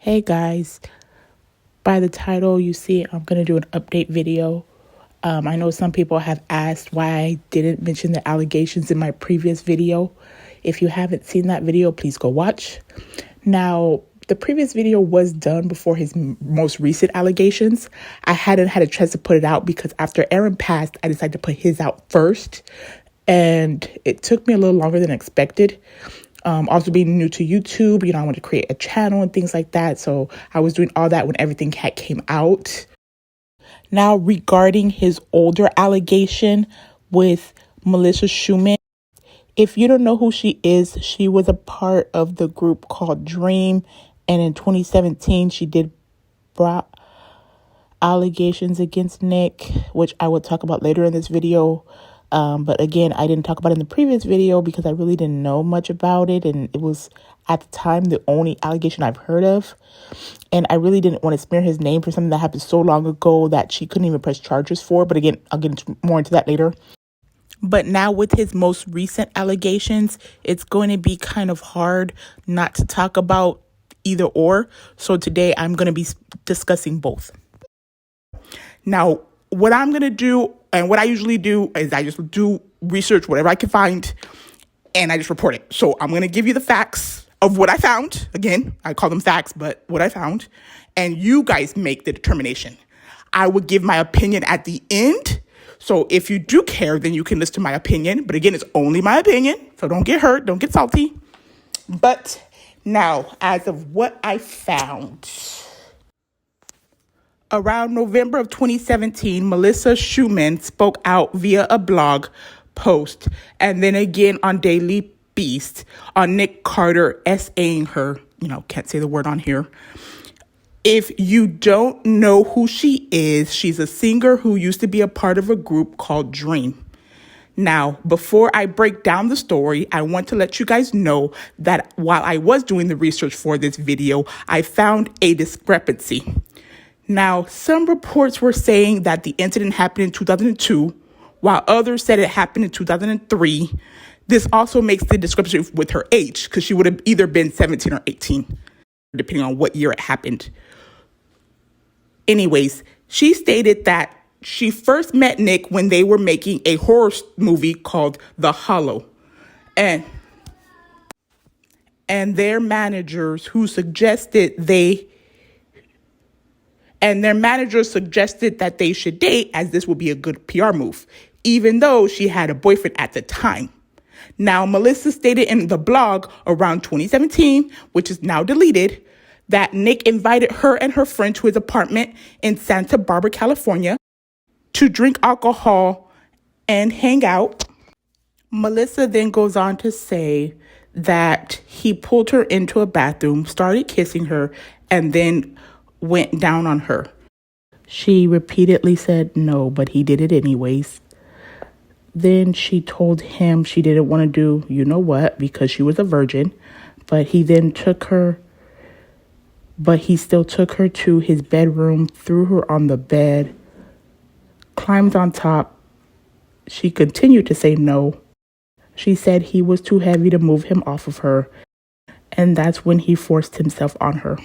Hey guys, by the title you see, I'm going to do an update video. I know some people have asked why I didn't mention the allegations in my previous video. If you haven't seen that video, please go watch. Now, the previous video was done before his most recent allegations. I hadn't had a chance to put it out because after Aaron passed, I decided to put his out first. And it took me a little longer than expected. Also being new to YouTube, I wanted to create a channel and things like that. So I was doing all that when everything came out. Now, regarding his older allegation with Melissa Schuman, if you don't know who she is, she was a part of the group called Dream. And in 2017, she did brought allegations against Nick, which I will talk about later in this video. But again, I didn't talk about it in the previous video because I really didn't know much about it. And it was, at the time, the only allegation I've heard of. And I really didn't want to smear his name for something that happened so long ago that she couldn't even press charges for. But again, I'll get more into that later. But now with his most recent allegations, it's going to be kind of hard not to talk about either or. So today I'm going to be discussing both. Now, what I'm going to do and what I usually do is I just do research, whatever I can find, and I just report it. So I'm going to give you the facts of what I found. Again, I call them facts, but what I found. And you guys make the determination. I will give my opinion at the end. So if you do care, then you can listen to my opinion. But again, it's only my opinion. So don't get hurt. Don't get salty. But now, as of what I found. Around November of 2017, Melissa Schuman spoke out via a blog post and then again on Daily Beast on Nick Carter essaying her, can't say the word on here. If you don't know who she is, she's a singer who used to be a part of a group called Dream. Now, before I break down the story, I want to let you guys know that while I was doing the research for this video, I found a discrepancy. Now, some reports were saying that the incident happened in 2002, while others said it happened in 2003. This also makes the discrepancy with her age, because she would have either been 17 or 18, depending on what year it happened. Anyways, she stated that she first met Nick when they were making a horror movie called The Hollow. And their managers suggested that they should date, as this would be a good PR move, even though she had a boyfriend at the time. Now, Melissa stated in the blog around 2017, which is now deleted, that Nick invited her and her friend to his apartment in Santa Barbara, California, to drink alcohol and hang out. Melissa then goes on to say that he pulled her into a bathroom, started kissing her, and then went down on her. She repeatedly said no, but he did it anyways. Then she told him she didn't want to do you-know-what because she was a virgin, but he still took her to his bedroom, threw her on the bed, climbed on top. She continued to say no. She said he was too heavy to move him off of her, and that's when he forced himself on her.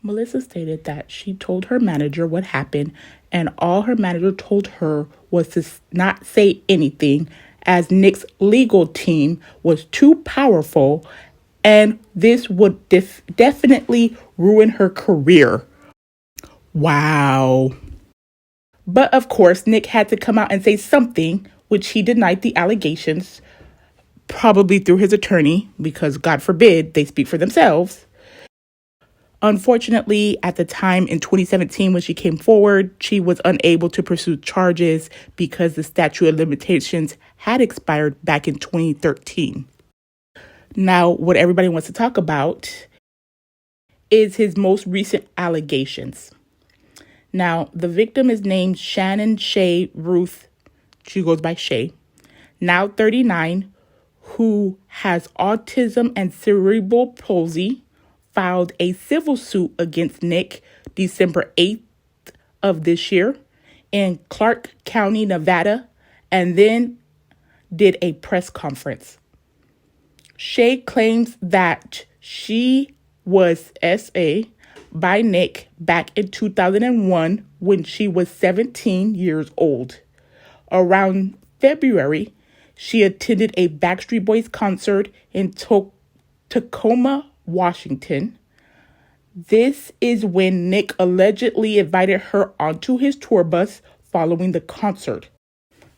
Melissa stated that she told her manager what happened, and all her manager told her was to not say anything, as Nick's legal team was too powerful, and this would definitely ruin her career. Wow. But of course, Nick had to come out and say something, which he denied the allegations, probably through his attorney, because God forbid they speak for themselves. Unfortunately, at the time in 2017, when she came forward, she was unable to pursue charges because the statute of limitations had expired back in 2013. Now, what everybody wants to talk about is his most recent allegations. Now, the victim is named Shannon Shay Ruth. She goes by Shay, now 39, who has autism and cerebral palsy, filed a civil suit against Nick December 8th of this year in Clark County, Nevada, and then did a press conference. Shay claims that she was SA by Nick back in 2001 when she was 17 years old. Around February, she attended a Backstreet Boys concert in Tacoma, Washington. This is when Nick allegedly invited her onto his tour bus following the concert.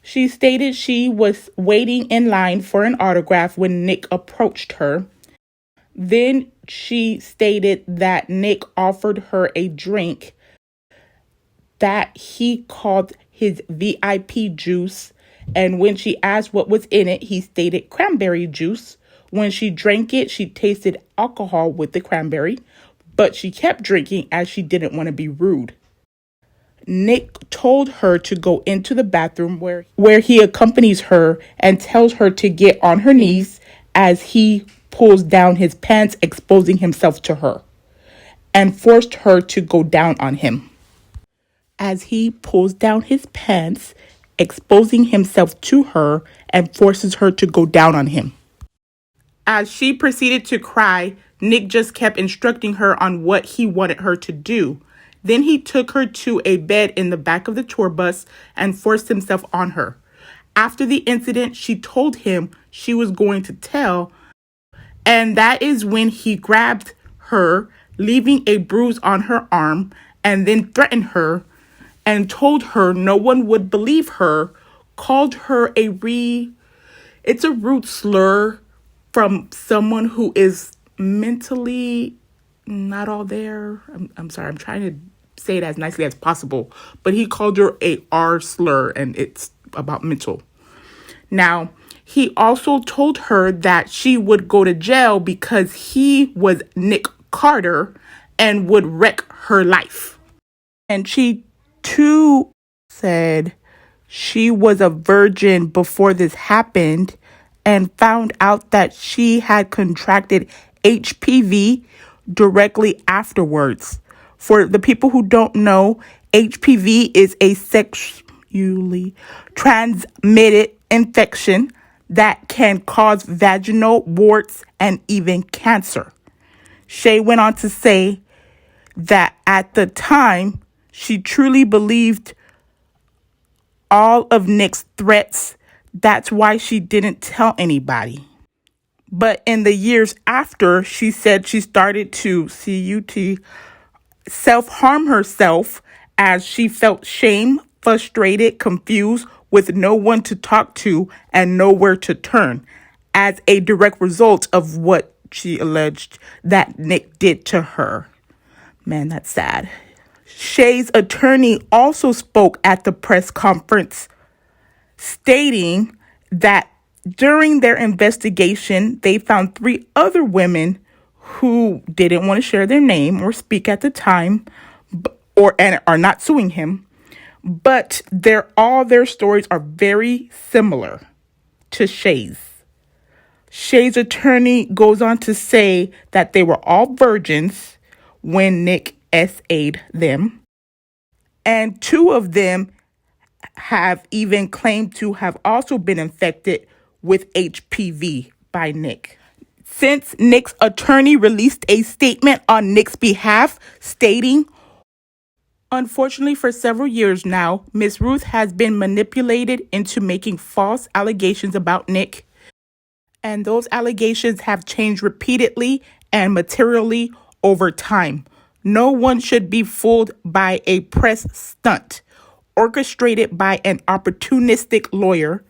She stated she was waiting in line for an autograph when Nick approached her. Then she stated that Nick offered her a drink that he called his VIP juice, and when she asked what was in it, he stated cranberry juice. When she drank it, she tasted alcohol with the cranberry, but she kept drinking as she didn't want to be rude. Nick told her to go into the bathroom where he accompanies her and tells her to get on her knees as he pulls down his pants, exposing himself to her, and forced her to go down on him. As he pulls down his pants, exposing himself to her, and forces her to go down on him. As she proceeded to cry, Nick just kept instructing her on what he wanted her to do. Then he took her to a bed in the back of the tour bus and forced himself on her. After the incident, she told him she was going to tell, and that is when he grabbed her, leaving a bruise on her arm, and then threatened her and told her no one would believe her, called her it's a rude slur from someone who is mentally not all there. I'm sorry, I'm trying to say it as nicely as possible, but he called her a R slur, and it's about mental. Now, he also told her that she would go to jail because he was Nick Carter and would wreck her life. And she too said she was a virgin before this happened and found out that she had contracted HPV directly afterwards. For the people who don't know, HPV is a sexually transmitted infection that can cause vaginal warts and even cancer. Shay went on to say that at the time, she truly believed all of Nick's threats. That's why she didn't tell anybody. But in the years after, she said she started to self-harm herself as she felt shame, frustrated, confused, with no one to talk to and nowhere to turn, as a direct result of what she alleged that Nick did to her. Man, that's sad. Shay's attorney also spoke at the press conference, stating that during their investigation, they found 3 other women who didn't want to share their name or speak at the time, and are not suing him, but all their stories are very similar to Shay's. Shay's attorney goes on to say that they were all virgins when Nick SA'd them, and 2 of them have even claimed to have also been infected with HPV by Nick. Since Nick's attorney released a statement on Nick's behalf stating, unfortunately, for several years now, Miss Ruth has been manipulated into making false allegations about Nick, and those allegations have changed repeatedly and materially over time. No one should be fooled by a press stunt orchestrated by an opportunistic lawyer.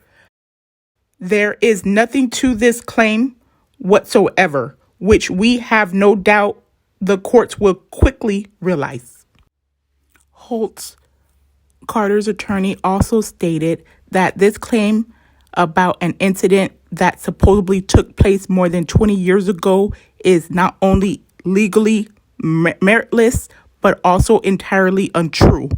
There is nothing to this claim whatsoever, which we have no doubt the courts will quickly realize. Holtz, Carter's attorney, also stated that this claim about an incident that supposedly took place more than 20 years ago is not only legally meritless, but also entirely untrue.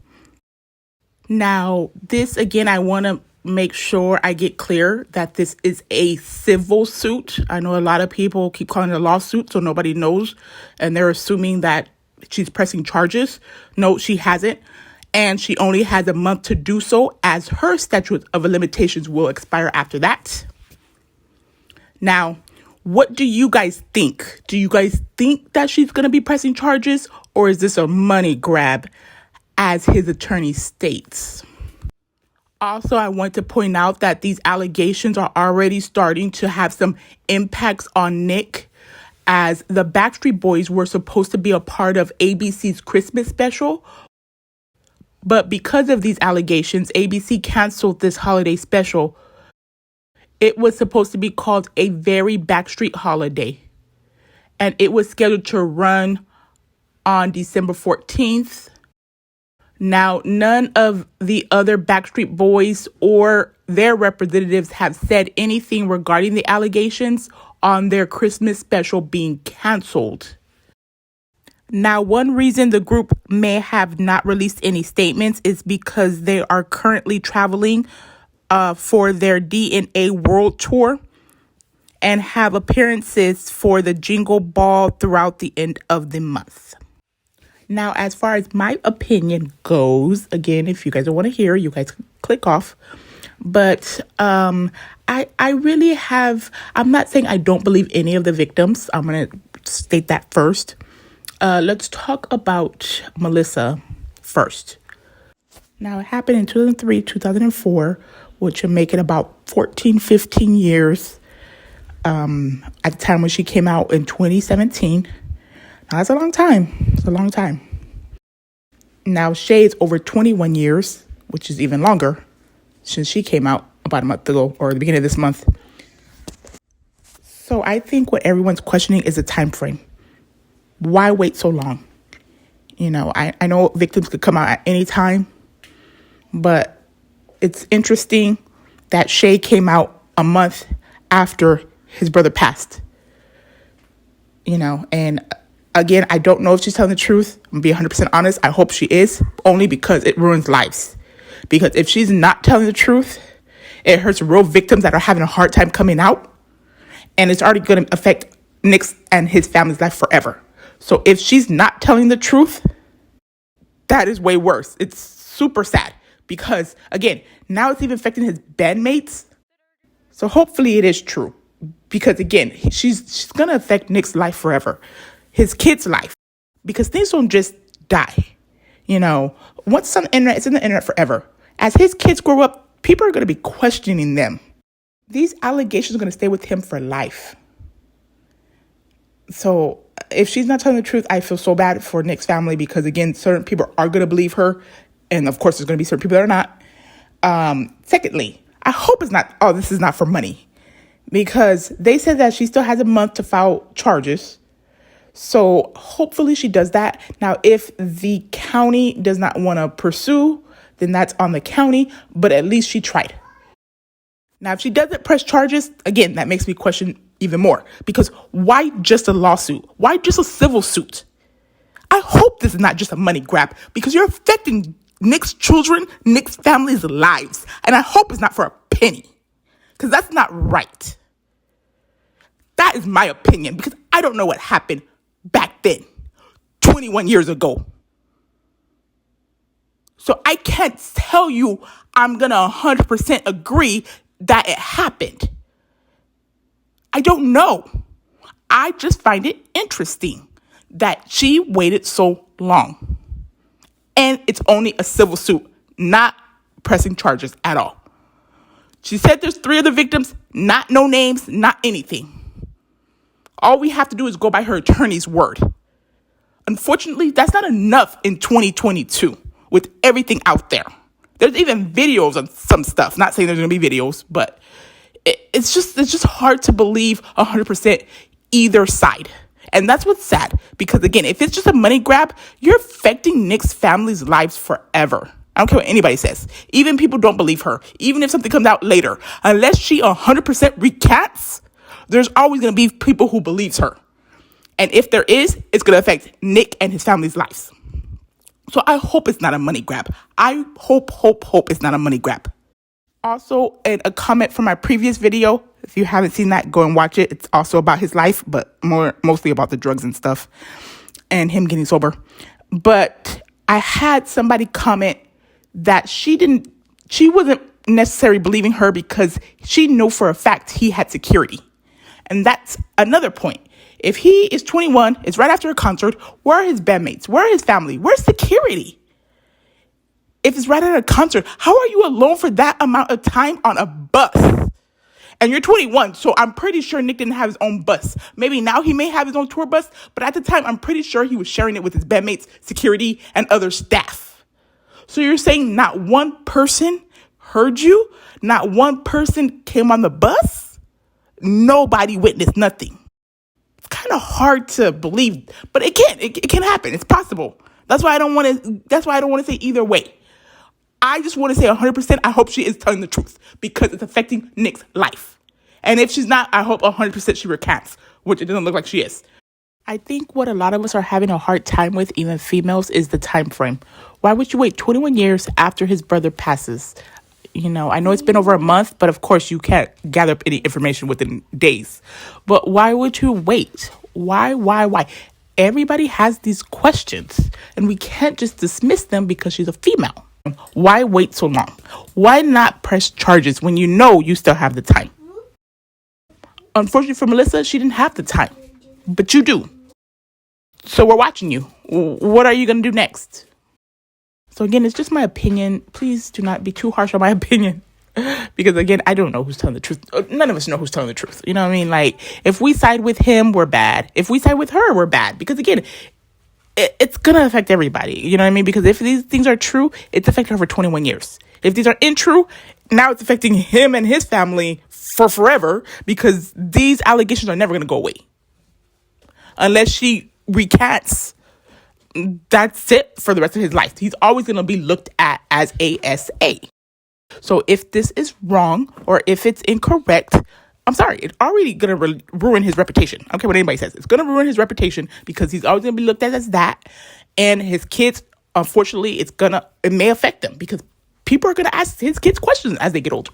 Now, this again, I want to make sure I get clear that this is a civil suit. I know a lot of people keep calling it a lawsuit, so nobody knows, and they're assuming that she's pressing charges. No, she hasn't, and she only has a month to do so, as her statute of limitations will expire after that. Now, What do you guys think? Do you guys think that she's going to be pressing charges, or is this a money grab, as his attorney states? Also, I want to point out that these allegations are already starting to have some impacts on Nick, as the Backstreet Boys were supposed to be a part of ABC's Christmas special. But because of these allegations, ABC canceled this holiday special. It was supposed to be called A Very Backstreet Holiday, and it was scheduled to run on December 14th. Now, none of the other Backstreet Boys or their representatives have said anything regarding the allegations on their Christmas special being canceled. Now, one reason the group may have not released any statements is because they are currently traveling for their DNA World Tour and have appearances for the Jingle Ball throughout the end of the month. Now, as far as my opinion goes, again, if you guys don't want to hear, you guys click off. But I really have, I'm not saying I don't believe any of the victims. I'm going to state that first. Let's talk about Melissa first. Now, it happened in 2003, 2004, which would make it about 14, 15 years at the time when she came out in 2017. Now, that's a long time. It's a long time. Now, Shay is over 21 years, which is even longer, since she came out about a month ago or the beginning of this month. So I think what everyone's questioning is the time frame. Why wait so long? You know, I know victims could come out at any time, but it's interesting that Shay came out a month after his brother passed. You know, and again, I don't know if she's telling the truth. I'm going to be 100% honest. I hope she is, only because it ruins lives. Because if she's not telling the truth, it hurts real victims that are having a hard time coming out. And it's already going to affect Nick's and his family's life forever. So if she's not telling the truth, that is way worse. It's super sad because, again, now it's even affecting his bandmates. So hopefully it is true because, again, she's going to affect Nick's life forever, his kid's life, because things don't just die. You know, once it's on the internet, it's in the internet forever. As his kids grow up, people are going to be questioning them. These allegations are going to stay with him for life. So if she's not telling the truth, I feel so bad for Nick's family because, again, certain people are going to believe her. And, of course, there's going to be certain people that are not. Secondly, I hope it's not, this is not for money. Because they said that she still has a month to file charges. So hopefully she does that. Now, if the county does not want to pursue, then that's on the county. But at least she tried. Now, if she doesn't press charges, again, that makes me question even more. Because why just a lawsuit? Why just a civil suit? I hope this is not just a money grab because you're affecting Nick's children, Nick's family's lives. And I hope it's not for a penny because that's not right. That is my opinion because I don't know what happened back then, 21 years ago. So I can't tell you I'm going to 100% agree that it happened. I don't know. I just find it interesting that she waited so long. And it's only a civil suit, not pressing charges at all. She said there's 3 other victims, not no names, not anything. All we have to do is go by her attorney's word. Unfortunately, that's not enough in 2022 with everything out there. There's even videos on some stuff. Not saying there's going to be videos, but it's just hard to believe 100% either side. And that's what's sad. Because, again, if it's just a money grab, you're affecting Nick's family's lives forever. I don't care what anybody says. Even people don't believe her. Even if something comes out later. Unless she 100% recants, there's always going to be people who believes her. And if there is, it's going to affect Nick and his family's lives. So I hope it's not a money grab. I hope it's not a money grab. Also, a comment from my previous video. If you haven't seen that, go and watch it. It's also about his life, but mostly about the drugs and stuff and him getting sober. But I had somebody comment that she wasn't necessarily believing her because she knew for a fact he had security. And that's another point. If he is 21, it's right after a concert, where are his bandmates? Where are his family? Where's security? If it's right at a concert, how are you alone for that amount of time on a bus? And you're 21, so I'm pretty sure Nick didn't have his own bus. Maybe now he may have his own tour bus, but at the time, I'm pretty sure he was sharing it with his bandmates, security, and other staff. So you're saying not one person heard you? Not one person came on the bus? Nobody witnessed nothing. It's kind of hard to believe, but it can happen. It's possible. That's why I don't want to say either way. I just want to say 100%, I hope she is telling the truth because it's affecting Nick's life. And if she's not, I hope 100% she recants, which it doesn't look like she is. I think what a lot of us are having a hard time with, even females, is the time frame. Why would you wait 21 years after his brother passes? You know, I know it's been over a month, but of course you can't gather up any information within days. But why would you wait? Why? Everybody has these questions, and we can't just dismiss them because she's a female. Why wait so long? Why not press charges when you know you still have the time? Unfortunately for Melissa, she didn't have the time, but you do. So we're watching you. What are you going to do next? So again, it's just my opinion. Please do not be too harsh on my opinion. Because again, I don't know who's telling the truth. None of us know who's telling the truth. You know what I mean? Like, if we side with him, we're bad. If we side with her, we're bad. Because again, it's going to affect everybody. You know what I mean? Because if these things are true, it's affected her for 21 years. If these are untrue, now it's affecting him and his family for forever because these allegations are never going to go away. Unless she recants, that's it for the rest of his life. He's always going to be looked at as ASA. So if this is wrong or if it's incorrect, I'm sorry, it's already going to ruin his reputation. I don't care what anybody says. It's going to ruin his reputation because he's always going to be looked at as that. And his kids, unfortunately, it may affect them because people are going to ask his kids questions as they get older.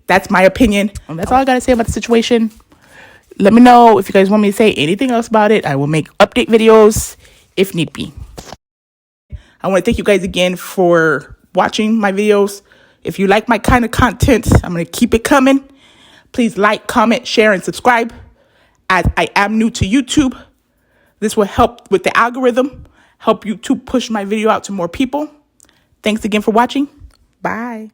That's my opinion. And that's all I got to say about the situation. Let me know if you guys want me to say anything else about it. I will make update videos if need be. I want to thank you guys again for watching my videos. If you like my kind of content, I'm going to keep it coming. Please like, comment, share, and subscribe, as I am new to YouTube. This will help with the algorithm, help YouTube push my video out to more people. Thanks again for watching. Bye.